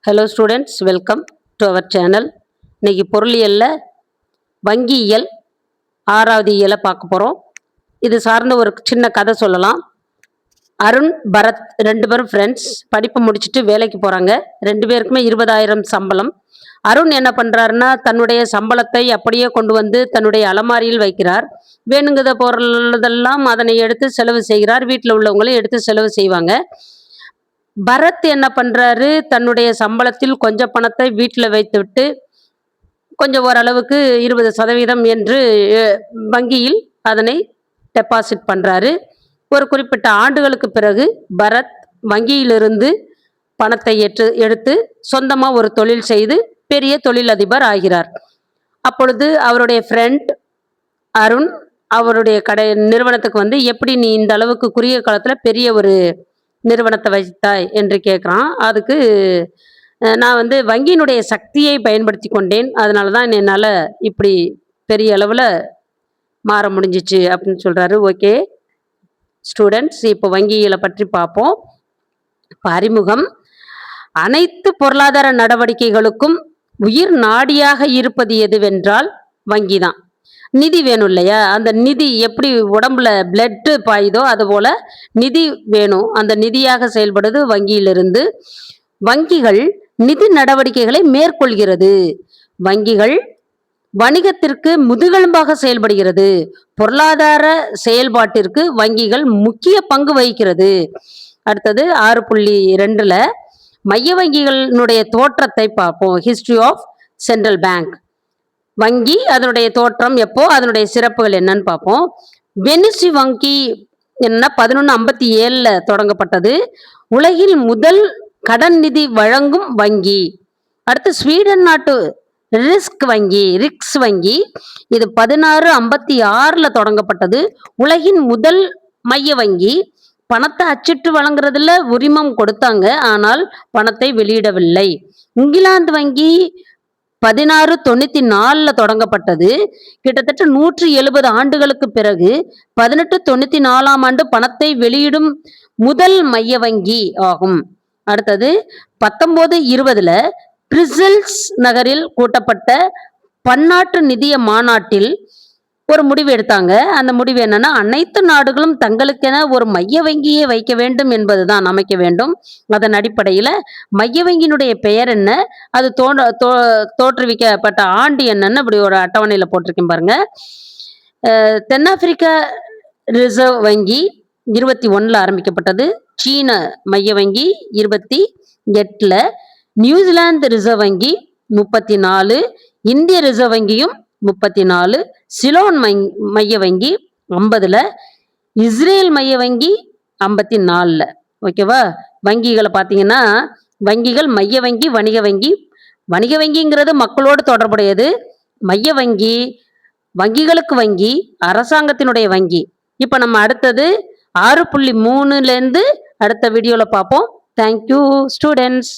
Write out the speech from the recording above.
Hello students, welcome to our channel. இன்னைக்கு பொருளியலில் வங்கியியல் 6வது இயலை பார்க்க போகிறோம். இது சார்ந்த ஒரு சின்ன கதை சொல்லலாம். அருண், பரத் 2 பேரும் ஃப்ரெண்ட்ஸ். படிப்பு முடிச்சுட்டு வேலைக்கு போகிறாங்க. 2 பேருக்குமே 20,000 சம்பளம். அருண் என்ன பண்ணுறாருன்னா, தன்னுடைய சம்பளத்தை அப்படியே கொண்டு வந்து தன்னுடைய அலமாரியில் வைக்கிறார். வேணுங்கிற பொருளெல்லாம் அதனை எடுத்து செலவு செய்கிறார். வீட்டில் உள்ளவங்களும் எடுத்து செலவு செய்வாங்க. பரத் என்ன பண்றாரு, தன்னுடைய சம்பளத்தில் கொஞ்சம் பணத்தை வீட்டில் வைத்துவிட்டு கொஞ்சம் ஓரளவுக்கு 20% என்று வங்கியில் அதனை டெபாசிட் பண்றாரு. ஒரு குறிப்பிட்ட ஆண்டுகளுக்கு பிறகு பரத் வங்கியிலிருந்து பணத்தை எடுத்து சொந்தமா ஒரு தொழில் செய்து பெரிய தொழிலதிபர் ஆகிறார். அப்பொழுது அவருடைய ஃப்ரெண்ட் அருண் அவருடைய நிறுவனத்துக்கு வந்து, எப்படி நீ இந்த அளவுக்கு குறுகிய காலத்துல பெரிய ஒரு நிறுவனத்தை வைத்தாய் என்று கேட்குறான். அதுக்கு நான் வந்து வங்கியினுடைய சக்தியை பயன்படுத்தி கொண்டேன், அதனால தான் என்னால் இப்படி பெரிய அளவில் மாற முடிஞ்சிச்சு அப்படின்னு சொல்கிறாரு. ஓகே ஸ்டூடெண்ட்ஸ், இப்போ வங்கிகளை பற்றி பார்ப்போம். இப்போ அறிமுகம். அனைத்து பொருளாதார நடவடிக்கைகளுக்கும் உயிர் நாடியாக இருப்பது எதுவென்றால் வங்கி தான். நிதி வேணும் இல்லையா? அந்த நிதி எப்படி உடம்புல பிளட்டு பாயுதோ அதுபோல நிதி வேணும். அந்த நிதியாக செயல்படுது வங்கியிலிருந்து. வங்கிகள் நிதி நடவடிக்கைகளை மேற்கொள்கிறது. வங்கிகள் வணிகத்திற்கு முதுகெலும்பாக செயல்படுகிறது. பொருளாதார செயல்பாட்டிற்கு வங்கிகள் முக்கிய பங்கு வகிக்கிறது. அடுத்தது 6.2ல மைய வங்கிகளினுடைய தோற்றத்தை பார்ப்போம். History of central bank. வங்கி அதனுடைய தோற்றம் எப்போ, அதனுடைய சிறப்புகள் என்னன்னு பார்ப்போம். வெனிசி வங்கி என்ன 1157ல தொடங்கப்பட்டது. உலகில் முதல் கடன் நிதி வழங்கும் வங்கி. அடுத்து ஸ்வீடன் நாட்டு ரிக்ஸ் வங்கி. இது 1656ல தொடங்கப்பட்டது. உலகின் முதல் மைய வங்கி. பணத்தை அச்சிட்டு வழங்குறதுல உரிமம் கொடுத்தாங்க, ஆனால் பணத்தை வெளியிடவில்லை. இங்கிலாந்து வங்கி 1694ல தொடங்கப்பட்டது. கிட்டத்தட்ட 170 ஆண்டுகளுக்கு பிறகு 1894ஆம் ஆண்டு பணத்தை வெளியிடும் முதல் மைய வங்கி ஆகும். அடுத்தது 1920ல பிரிசல்ஸ் நகரில் கூட்டப்பட்ட பன்னாட்டு நிதிய மாநாட்டில் ஒரு முடிவு எடுத்தாங்க. அந்த முடிவு என்னன்னா, அனைத்து நாடுகளும் தங்களுக்கென ஒரு மைய வங்கியை வைக்க வேண்டும் என்பதுதான், அமைக்க வேண்டும். அதன் அடிப்படையில் மைய வங்கியினுடைய பெயர் என்ன, அது தோற்றுவிக்கப்பட்ட ஆண்டு என்னன்னு அப்படி ஒரு அட்டவணையில் போட்டிருக்கேன் பாருங்க. தென்னாப்பிரிக்கா ரிசர்வ் வங்கி 21ல ஆரம்பிக்கப்பட்டது. சீன மைய வங்கி 28ல, நியூசிலாந்து ரிசர்வ் வங்கி 34, இந்திய ரிசர்வ் வங்கியும் 34, சிலோன் மைய வங்கி 50ல, இஸ்ரேல் மைய வங்கி 54ல. ஓகேவா? வங்கிகளை பார்த்தீங்கன்னா, வங்கிகள் மைய வங்கி, வணிக வங்கி. வணிக வங்கிங்கிறது மக்களோடு தொடர்புடையது. மைய வங்கி வங்கிகளுக்கு வங்கி, அரசாங்கத்தினுடைய வங்கி. இப்போ நம்ம அடுத்தது 6.3லேருந்து அடுத்த வீடியோவில் பார்ப்போம். Thank you students.